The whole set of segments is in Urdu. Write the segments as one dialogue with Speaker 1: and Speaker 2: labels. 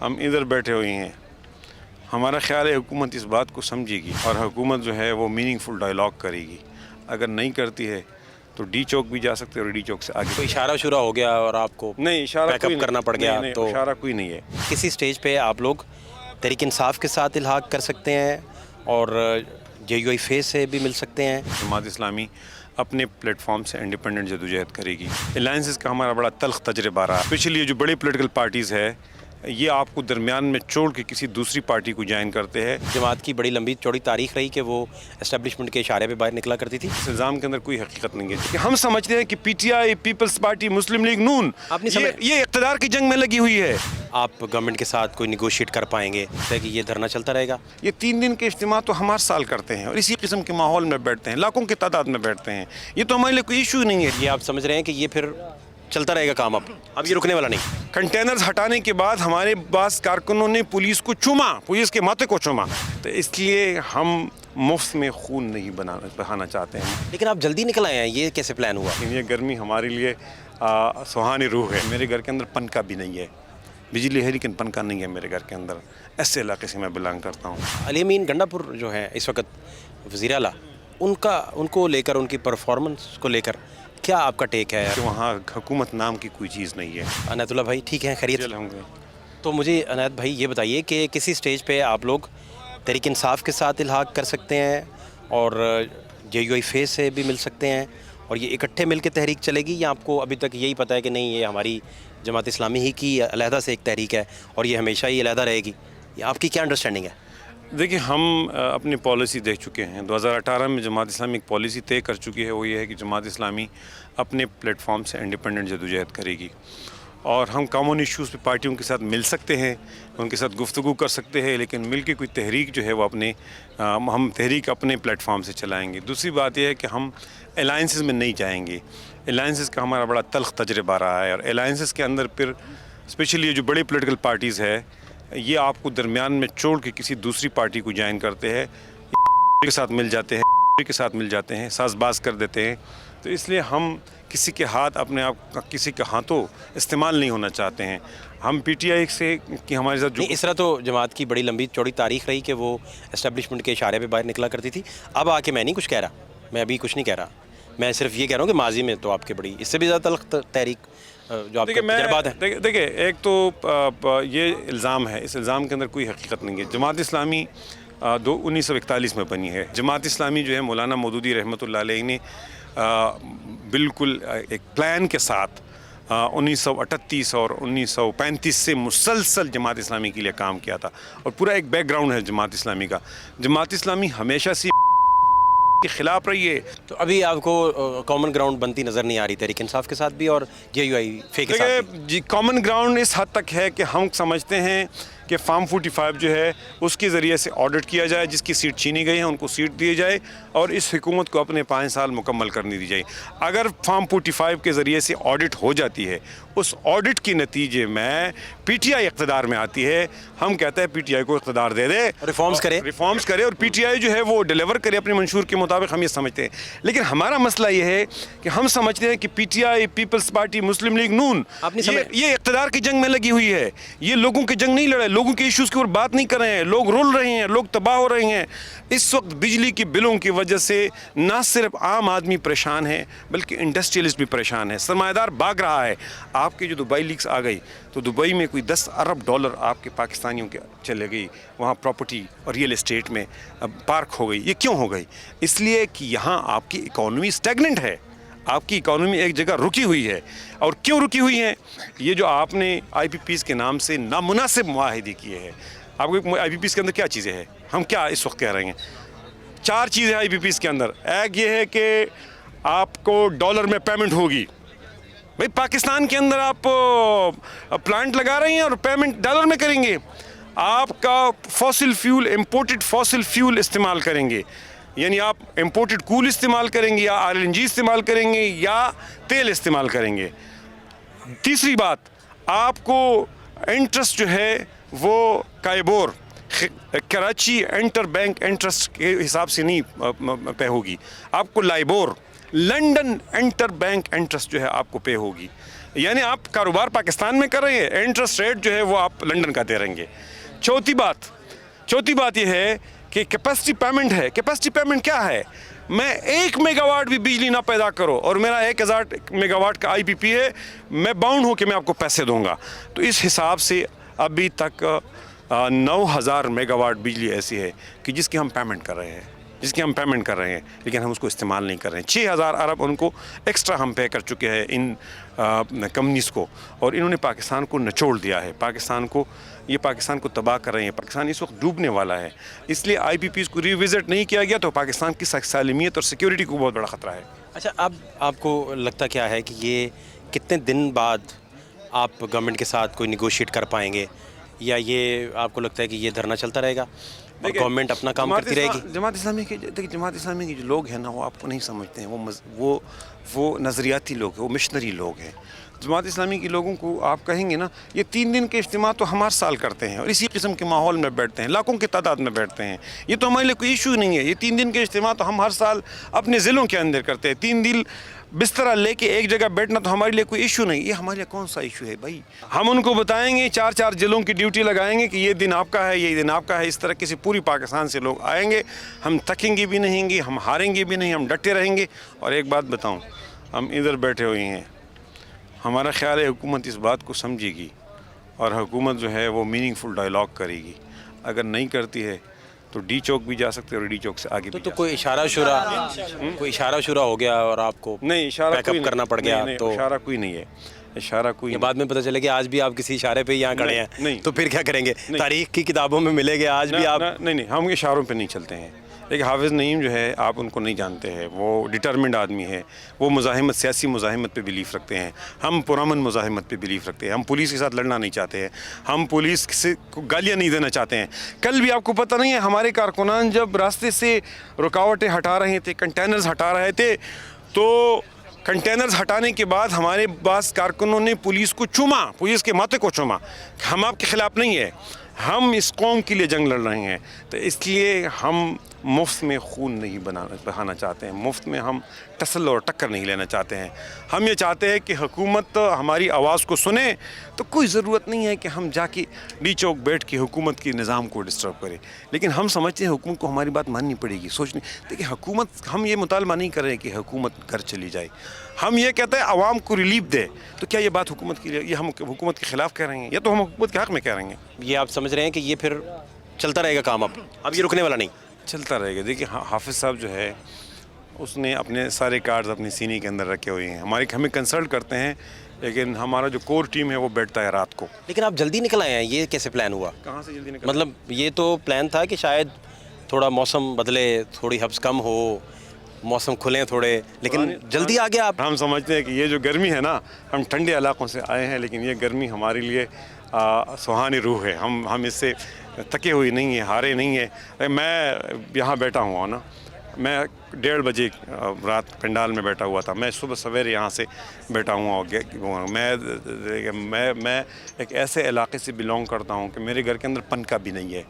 Speaker 1: ہم ادھر بیٹھے ہوئے ہیں. ہمارا خیال ہے حکومت اس بات کو سمجھے گی اور حکومت جو ہے وہ میننگ فل ڈائلاگ کرے گی. اگر نہیں کرتی ہے تو ڈی چوک بھی جا سکتے اور ڈی چوک سے آگے.
Speaker 2: کوئی اشارہ شورا ہو گیا اور آپ کو
Speaker 1: نہیں اشارہ
Speaker 2: بیک اپ کرنا پڑ گیا تو
Speaker 1: اشارہ کوئی نہیں ہے.
Speaker 2: کسی سٹیج پہ آپ لوگ تحریک انصاف کے ساتھ الحاق کر سکتے ہیں اور جے یو آئی فیس سے بھی مل سکتے ہیں.
Speaker 1: جماعت اسلامی اپنے پلیٹ فارم سے انڈیپینڈنٹ جدوجہد کرے گی. الائنسز کا ہمارا بڑا تلخ تجربہ رہا. اسپیشلی یہ جو بڑی پولیٹیکل پارٹیز ہے یہ آپ کو درمیان میں چھوڑ کے کسی دوسری پارٹی کو جوائن کرتے ہیں.
Speaker 2: جماعت کی بڑی لمبی چوڑی تاریخ رہی کہ وہ اسٹیبلشمنٹ کے اشارے پہ باہر نکلا کرتی تھی.
Speaker 1: اس الزام کے اندر کوئی حقیقت نہیں ہے کہ ہم سمجھتے ہیں کہ P T I, Peoples Party, Muslim League Noon یہ اقتدار کی جنگ میں لگی ہوئی ہے.
Speaker 2: آپ گورنمنٹ کے ساتھ کوئی نیگوشیٹ کر پائیں گے کہ یہ دھرنا چلتا رہے گا؟
Speaker 1: یہ 3 دن کے اجتماع تو ہم ہر سال کرتے ہیں اور اسی قسم کے ماحول میں بیٹھتے ہیں، لاکھوں کی تعداد میں بیٹھتے ہیں. یہ تو ہمارے لیے کوئی ایشو نہیں ہے.
Speaker 2: یہ آپ سمجھ رہے ہیں کہ یہ پھر چلتا رہے گا کام، اب یہ رکنے والا نہیں؟
Speaker 1: کنٹینرز ہٹانے کے بعد ہمارے بعض کارکنوں نے پولیس کو چوما، پولیس کے ماتھے کو چوما، تو اس لیے ہم مفت میں خون نہیں بہانا چاہتے ہیں.
Speaker 2: لیکن آپ جلدی نکل آئے ہیں، یہ کیسے پلان ہوا؟
Speaker 1: یہ گرمی ہمارے لیے سہانی روح ہے. میرے گھر کے اندر پنکھا بھی نہیں ہے، بجلی ہے لیکن پنکھا نہیں ہے میرے گھر کے اندر. ایسے علاقے سے میں بلانگ کرتا ہوں.
Speaker 2: علی امین گنڈا پور جو ہے اس وقت وزیر اعلیٰ، ان کو لے کر، ان کی پرفارمنس کو لے کر کیا آپ کا ٹیک ہے؟
Speaker 1: کہ وہاں حکومت نام کی کوئی چیز نہیں ہے.
Speaker 2: عنایت اللہ بھائی ٹھیک ہیں، خیریت؟ تو مجھے عنایت بھائی یہ بتائیے کہ کسی سٹیج پہ آپ لوگ تحریک انصاف کے ساتھ الحاق کر سکتے ہیں اور جے یو آئی فیس سے بھی مل سکتے ہیں اور یہ اکٹھے مل کے تحریک چلے گی، یا آپ کو ابھی تک یہی پتہ ہے کہ نہیں یہ ہماری جماعت اسلامی ہی کی علیحدہ سے ایک تحریک ہے اور یہ ہمیشہ ہی علیحدہ رہے گی؟ یہ آپ کی کیا انڈرسٹینڈنگ ہے؟
Speaker 1: دیکھیں ہم اپنی پالیسی دیکھ چکے ہیں. 2018 میں جماعت اسلامی ایک پالیسی طے کر چکی ہے. وہ یہ ہے کہ جماعت اسلامی اپنے پلیٹ فارم سے انڈیپینڈنٹ جدوجہد کرے گی اور ہم کامن ایشوز پہ پارٹیوں کے ساتھ مل سکتے ہیں، ان کے ساتھ گفتگو کر سکتے ہیں، لیکن مل کے کوئی تحریک جو ہے وہ ہم تحریک اپنے پلیٹ فارم سے چلائیں گے. دوسری بات یہ ہے کہ ہم الائنسز میں نہیں جائیں گے. الائنسز کا ہمارا بڑا تلخ تجربہ رہا ہے اور الائنسز کے اندر پھر اسپیشلی یہ جو بڑی پولیٹیکل پارٹیز ہے یہ آپ کو درمیان میں چھوڑ کے کسی دوسری پارٹی کو جوائن کرتے ہیں، کے ساتھ مل جاتے ہیں، ساز باز کر دیتے ہیں. تو اس لیے ہم کسی کے ہاتھ اپنے آپ کسی کے ہاتھوں استعمال نہیں ہونا چاہتے ہیں. ہم پی ٹی آئی سے کہ ہمارے ساتھ
Speaker 2: اس طرح تو جماعت کی بڑی لمبی چوڑی تاریخ رہی کہ وہ اسٹیبلشمنٹ کے اشارے پہ باہر نکلا کرتی تھی. اب آ کے میں نہیں کچھ کہہ رہا، میں ابھی کچھ نہیں کہہ رہا، میں صرف یہ کہہ رہا ہوں کہ ماضی میں تو آپ کے بڑی اس سے بھی زیادہ تلخ تحریک جو آپ کے تجربات ہیں.
Speaker 1: دیکھیں ایک تو یہ الزام ہے، اس الزام کے اندر کوئی حقیقت نہیں ہے. جماعت اسلامی 1941 میں بنی ہے. جماعت اسلامی جو ہے مولانا مودودی رحمۃ اللہ علیہ نے بالکل ایک پلان کے ساتھ 1938 اور 1935 سے مسلسل جماعت اسلامی کے لیے کام کیا تھا اور پورا ایک بیک گراؤنڈ ہے جماعت اسلامی کا. جماعت اسلامی ہمیشہ سے کے خلاف رہی ہے. تو
Speaker 2: ابھی آپ کو کامن گراؤنڈ بنتی نظر نہیں آ رہی تحریک انصاف کے ساتھ بھی اور جے یو آئی فے کے ساتھ بھی؟
Speaker 1: جی کامن گراؤنڈ اس حد تک ہے کہ ہم سمجھتے ہیں کہ فارم 45 جو ہے اس کے ذریعے سے آڈٹ کیا جائے، جس کی سیٹ چھینی گئی ہے ان کو سیٹ دی جائے اور اس حکومت کو اپنے 5 سال مکمل کرنے دی جائے. اگر فارم 45 کے ذریعے سے آڈٹ ہو جاتی ہے، اس آڈٹ کے نتیجے میں پی ٹی آئی اقتدار میں آتی ہے، ہم کہتے ہیں پی ٹی آئی کو اقتدار دے دے، ریفارمز کرے اور پی ٹی آئی جو ہے وہ ڈیلیور کرے اپنے منشور کے مطابق. ہم یہ سمجھتے ہیں، لیکن ہمارا مسئلہ یہ ہے کہ ہم سمجھتے ہیں کہ P T I, Peoples Party, Muslim League Noon یہ اقتدار کی جنگ میں لگی ہوئی ہے. یہ لوگوں کی جنگ نہیں لڑے، لوگوں کے ایشوز کے اوپر بات نہیں کر رہے ہیں. لوگ رول رہے ہیں، لوگ تباہ ہو رہے ہیں. اس وقت بجلی کی بلوں کی وجہ سے نہ صرف عام آدمی پریشان ہے بلکہ انڈسٹریلسٹ بھی پریشان ہے، سرمایہ دار بھاگ رہا ہے. آپ کی جو دبئی لیکس آ گئی تو دبئی میں کوئی $10 ارب آپ کے پاکستانیوں کے چلے گئی، وہاں پراپرٹی اور ریئل اسٹیٹ میں پارک ہو گئی. یہ کیوں ہو گئی؟ اس لیے کہ یہاں آپ کی اکانومی سٹیگننٹ ہے، آپ کی اکانومی ایک جگہ رکی ہوئی ہے. اور کیوں رکی ہوئی ہے؟ یہ جو آپ نے آئی پی پیز کے نام سے نامناسب معاہدے کیے ہیں. آپ کو آئی پی پیز کے اندر کیا چیزیں ہیں؟ ہم کیا اس وقت کہہ رہے ہیں؟ 4 چیزیں آئی پی پیز کے اندر. ایک یہ ہے کہ آپ کو ڈالر میں پیمنٹ ہوگی. بھائی پاکستان کے اندر آپ پلانٹ لگا رہے ہیں اور پیمنٹ ڈالر میں کریں گے. آپ کا fossil fuel, imported fossil fuel استعمال کریں گے، یعنی آپ امپورٹڈ کول استعمال کریں گے یا LNG استعمال کریں گے یا تیل استعمال کریں گے. تیسری بات، آپ کو انٹرسٹ جو ہے وہ KIBOR Karachi inter bank interest کے حساب سے نہیں پے ہوگی، آپ کو LIBOR London inter bank interest جو ہے آپ کو پے ہوگی. یعنی آپ کاروبار پاکستان میں کر رہے ہیں، انٹرسٹ ریٹ جو ہے وہ آپ لنڈن کا دے رہیں گے۔ چوتھی بات یہ ہے کہ کیپیسٹی پیمنٹ ہے۔ کیپیسٹی پیمنٹ کیا ہے؟ میں 1 میگا واٹ بھی بجلی نہ پیدا کرو اور میرا 1000 میگا واٹ کا آئی پی پی ہے، میں باؤنڈ ہوں کہ میں آپ کو پیسے دوں گا۔ تو اس حساب سے ابھی تک 9000 میگا واٹ بجلی ایسی ہے کہ جس کی ہم پیمنٹ کر رہے ہیں، لیکن ہم اس کو استعمال نہیں کر رہے ہیں۔ 6000 ارب ان کو ایکسٹرا ہم پے کر چکے ہیں ان کمپنیز کو، اور انہوں نے پاکستان کو نچوڑ دیا ہے۔ پاکستان کو تباہ کر رہے ہیں۔ پاکستان اس وقت ڈوبنے والا ہے، اس لیے آئی پی پیز کو ریوزٹ نہیں کیا گیا تو پاکستان کی سالمیت اور سیکیورٹی کو بہت بڑا خطرہ ہے۔
Speaker 2: اچھا، اب آپ کو لگتا کیا ہے کہ یہ کتنے دن بعد آپ گورنمنٹ کے ساتھ کوئی نیگوشیٹ کر پائیں گے، یا یہ آپ کو لگتا ہے کہ یہ دھرنا چلتا رہے گا اور گورنمنٹ اپنا کام کرتی رہے گی؟
Speaker 1: جماعت اسلامی کے جو لوگ ہیں نا، وہ آپ کو نہیں سمجھتے ہیں، وہ نظریاتی لوگ ہیں، وہ مشنری لوگ ہیں۔ جماعت اسلامی کے لوگوں کو آپ کہیں گے نا، یہ 3 دن کے اجتماع تو ہم ہر سال کرتے ہیں اور اسی قسم کے ماحول میں بیٹھتے ہیں، لاکھوں کی تعداد میں بیٹھتے ہیں، یہ تو ہمارے لیے کوئی ایشو نہیں ہے۔ یہ 3 دن کے اجتماع تو ہم ہر سال اپنے ضلعوں کے اندر کرتے ہیں۔ 3 دن بستر لے کے ایک جگہ بیٹھنا تو ہمارے لیے کوئی ایشو نہیں۔ یہ ہمارے لیے کون سا ایشو ہے بھائی؟ ہم ان کو بتائیں گے، 4 ضلعوں کی ڈیوٹی لگائیں گے کہ یہ دن آپ کا ہے، یہ دن آپ کا ہے۔ اس طرح سے پوری پاکستان سے لوگ آئیں گے، ہم تھکیں گے بھی نہیں گے، ہم ہاریں گے بھی نہیں، ہم ڈٹے رہیں گے۔ اور ایک بات بتاؤں، ہم ادھر بیٹھے ہوئے ہیں، ہمارا خیال ہے حکومت اس بات کو سمجھے گی اور حکومت جو ہے وہ میننگ فل ڈائلاگ کرے گی۔ اگر نہیں کرتی ہے تو ڈی چوک بھی جا سکتے ہیں اور ڈی چوک سے آگے بھی
Speaker 2: تو کوئی اشارہ شورا ہو گیا اور آپ کو
Speaker 1: نہیں، اشارہ
Speaker 2: بیک اپ کرنا پڑ گیا؟ تو
Speaker 1: اشارہ کوئی نہیں ہے، اشارہ کوئی
Speaker 2: بعد میں پتہ چلے کہ آج بھی آپ کسی اشارے پہ یہاں کھڑے ہیں،
Speaker 1: نہیں،
Speaker 2: تو پھر کیا کریں گے؟ تاریخ کی کتابوں میں ملے گے آج بھی آپ؟
Speaker 1: نہیں، ہم اشاروں پہ نہیں چلتے ہیں۔ ایک حافظ نعیم جو ہے، آپ ان کو نہیں جانتے ہیں، وہ ڈٹرمنڈ آدمی ہے، وہ مزاحمت، سیاسی مزاحمت پہ بلیف رکھتے ہیں۔ ہم پرامن مزاحمت پہ بلیف رکھتے ہیں، ہم پولیس کے ساتھ لڑنا نہیں چاہتے ہیں، ہم پولیس سے گالیاں نہیں دینا چاہتے ہیں۔ کل بھی آپ کو پتہ نہیں ہے، ہمارے کارکنان جب راستے سے رکاوٹیں ہٹا رہے تھے، کنٹینرز ہٹا رہے تھے، تو کنٹینرز ہٹانے کے بعد ہمارے بعض کارکنوں نے پولیس کو چوما، پولیس کے ماتھے کو چوما۔ ہم آپ کے خلاف نہیں ہے، ہم اس قوم کے لیے جنگ لڑ رہے ہیں، تو اس لیے ہم مفت میں خون نہیں بہانا چاہتے ہیں، مفت میں ہم ٹسل اور ٹکر نہیں لینا چاہتے ہیں۔ ہم یہ چاہتے ہیں کہ حکومت ہماری آواز کو سنے، تو کوئی ضرورت نہیں ہے کہ ہم جا کے ڈی چوک بیٹھ کے حکومت کے نظام کو ڈسٹرب کریں، لیکن ہم سمجھتے ہیں حکومت کو ہماری بات ماننی پڑے گی، سوچنی۔ دیکھیں، حکومت، ہم یہ مطالبہ نہیں کر رہے کہ حکومت گھر چلی جائے، ہم یہ کہتے ہیں عوام کو ریلیف دے۔ تو کیا یہ بات حکومت کی، یہ ہم حکومت کے خلاف کہہ رہے ہیں یا تو ہم حکومت کے حق میں کہہ رہے ہیں؟
Speaker 2: یہ آپ سمجھ رہے ہیں کہ یہ پھر چلتا رہے گا کام، اب یہ رکنے والا نہیں؟
Speaker 1: چلتا رہے گا۔ دیکھیے، حافظ صاحب جو ہے، اس نے اپنے سارے کارڈز اپنے سینے کے اندر رکھے ہوئے ہیں، ہمیں کنسلٹ کرتے ہیں، لیکن ہمارا جو کور ٹیم ہے وہ بیٹھتا ہے رات کو۔
Speaker 2: لیکن آپ جلدی نکل آئے ہیں، یہ کیسے پلان ہوا؟
Speaker 1: کہاں سے جلدی نکل؟
Speaker 2: مطلب یہ تو پلان تھا کہ شاید تھوڑا موسم بدلے، تھوڑی حبس کم ہو، موسم کھلیں تھوڑے، لیکن جلدی آ گیا آپ۔
Speaker 1: ہم سمجھتے ہیں کہ یہ جو گرمی ہے نا، ہم ٹھنڈے علاقوں سے آئے ہیں، لیکن یہ گرمی ہمارے لیے سہانی روح ہے، ہم اس سے تھکے ہوئی نہیں ہیں، ہارے نہیں ہیں۔ میں یہاں بیٹھا ہوا نا، میں 1:30 بجے رات پنڈال میں بیٹھا ہوا تھا، میں صبح سویرے یہاں سے بیٹھا ہوا۔ میں ایک ایسے علاقے سے بلونگ کرتا ہوں کہ میرے گھر کے اندر پنکھا بھی نہیں ہے،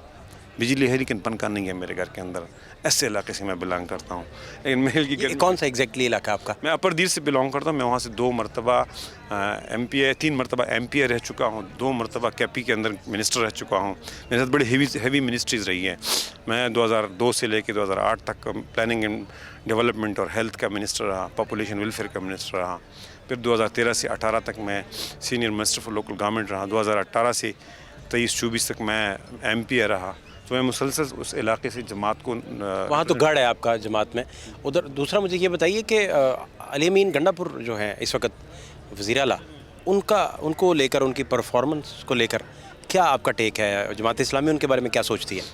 Speaker 1: بجلی ہے لیکن پنکھا نہیں ہے میرے گھر کے اندر۔ ایسے علاقے سے میں بلانگ کرتا ہوں، لیکن محل کی گرمی۔
Speaker 2: کون سا ایگزیکٹلی علاقہ آپ کا؟
Speaker 1: میں اپر دیر سے بلانگ کرتا ہوں، میں وہاں سے 2 مرتبہ ایم پی اے، 3 مرتبہ ایم پی اے رہ چکا ہوں، 2 مرتبہ کے پی کے اندر منسٹر رہ چکا ہوں۔ میرے ساتھ بڑی ہیوی منسٹریز رہی ہیں۔ میں 2002 سے لے کے 2008 تک پلاننگ اینڈ ڈیولپمنٹ اور ہیلتھ کا منسٹر رہا، پاپولیشن ویلفیئر کا منسٹر رہا۔ پھر 2013 سے 18 تک میں senior minister for local government رہا۔ 2018 سے 23-24 تک میں ایم پی اے رہا۔ تو میں مسلسل اس علاقے سے جماعت کو،
Speaker 2: وہاں تو گڑھ ہے آپ کا جماعت میں ادھر۔ دوسرا مجھے یہ بتائیے کہ علی امین گنڈا پور جو ہیں اس وقت وزیر اعلیٰ، ان کو لے کر، ان کی پرفارمنس کو لے کر کیا آپ کا ٹیک ہے؟ جماعت اسلامی ان کے بارے میں کیا سوچتی ہے؟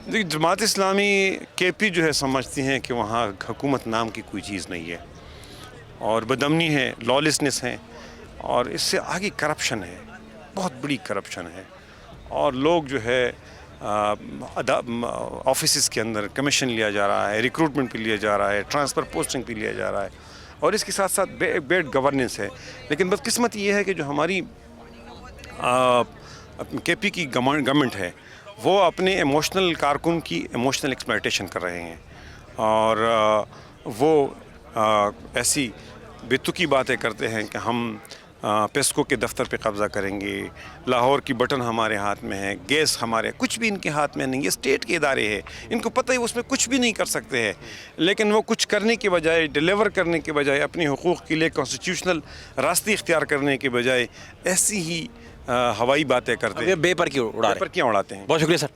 Speaker 1: دیکھیے، جماعت اسلامی کے پی جو ہے سمجھتی ہیں کہ وہاں حکومت نام کی کوئی چیز نہیں ہے، اور بدامنی ہے، لالیسنس ہے، اور اس سے آگے کرپشن ہے، بہت بڑی کرپشن ہے، اور لوگ جو ہے آفیسز کے اندر کمیشن لیا جا رہا ہے، ریکروٹمنٹ پہ لیا جا رہا ہے، ٹرانسفر پوسٹنگ پہ لیا جا رہا ہے، اور اس کے ساتھ ساتھ بیڈ گورننس ہے۔ لیکن بدقسمت یہ ہے کہ جو ہماری کے پی کی گورنمنٹ ہے، وہ اپنے ایموشنل کارکن کی ایموشنل ایکسپلائٹیشن کر رہے ہیں، اور وہ ایسی بے تکی باتیں کرتے ہیں کہ ہم پیسکو کے دفتر پہ قبضہ کریں گے، لاہور کی بٹن ہمارے ہاتھ میں ہے، گیس ہمارے، کچھ بھی ان کے ہاتھ میں نہیں، یہ اسٹیٹ کے ادارے ہیں، ان کو پتہ ہے اس میں کچھ بھی نہیں کر سکتے ہیں، لیکن وہ کچھ کرنے کے بجائے، ڈیلیور کرنے کے بجائے، اپنے حقوق کے لیے کانسٹیٹیوشنل راستے اختیار کرنے کے بجائے ایسی ہی ہوائی باتیں کرتے ہیں،
Speaker 2: بے پر کیوں اڑا رہے ہیں؟
Speaker 1: پر کیا اڑاتے ہیں؟
Speaker 2: بہت شکریہ سر.